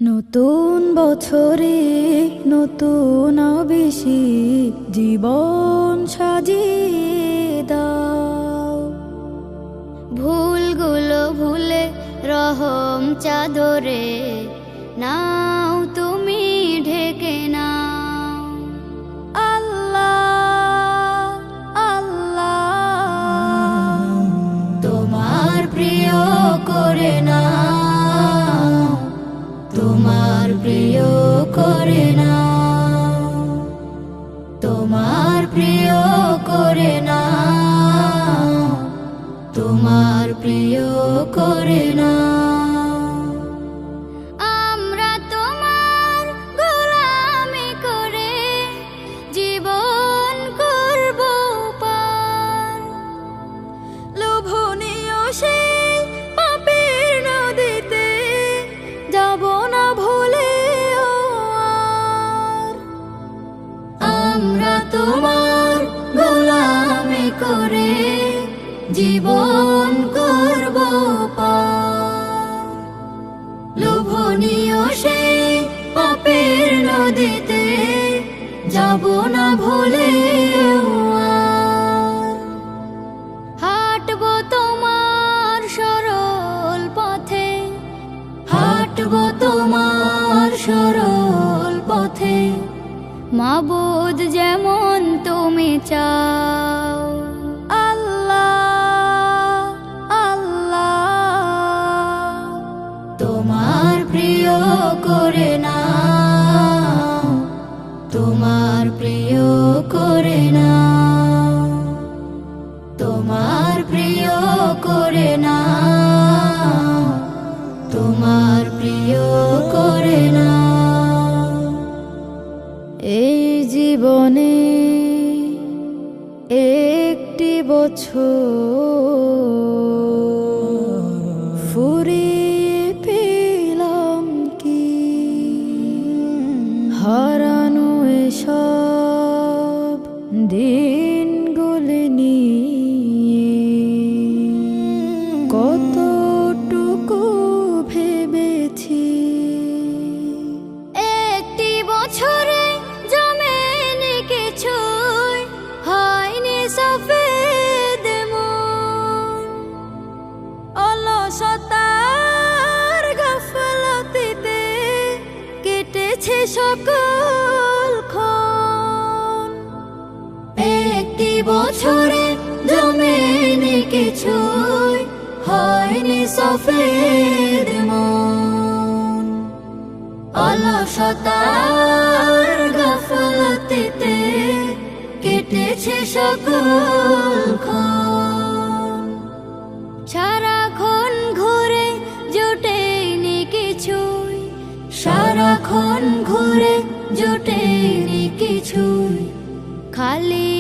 নতুন বছরে নতুন আবেশে জীবন সাজিয়ে দাও। ভুলগুলো ভুলে রহম চাদরে নাও তুমি ঢেকে নাও। আল্লাহ আল্লাহ তোমার প্রিয় করে নাও, তোমার প্রিয় করে নাও, তোমার প্রিয় করে নাও, তোমার প্রিয় করে নাও। আমরা তোমার গোলামি করে জীবন করব পার। লোভনীয় সেই পাপের নদীতে যাব না ভুলে আর। আমরা তোমার গোলামি করে জীবন করব পার। লোভনীয় সেই পাপের নদীতে যাব না ভুলে আর। হাঁটবো তোমার সরল পথে, হাঁটবো তোমার সরল পথে, মাবুদ যেমন তুমি চাও। আল্লাহ আল্লাহ তোমার প্রিয় করে নাও, তোমার প্রিয় করে নাও, তোমার প্রিয় করে নাও, তোমার প্রিয় করে নাও। এই জীবনে একটি বছর ফুরিয়ে পেলাম কি, হারানো এসব দিনগুলি নিয়ে কতটুকু ভেবেছি। একটি বছরে জমেনি কিছুই, হয়নি সফেদ মন। অলসতার গাফলতিতে কেটেছে সকল ক্ষণ। একটি বছরে জমেনি কিছুই, হয়নি সফেদ মন। অলসতার গাফলতিতে কেটেছে সকল ক্ষণ। সারাক্ষণ ঘুরে জোটেনি কিছুই, সারাক্ষণ ঘুরে জোটেনি কিছুই, খালি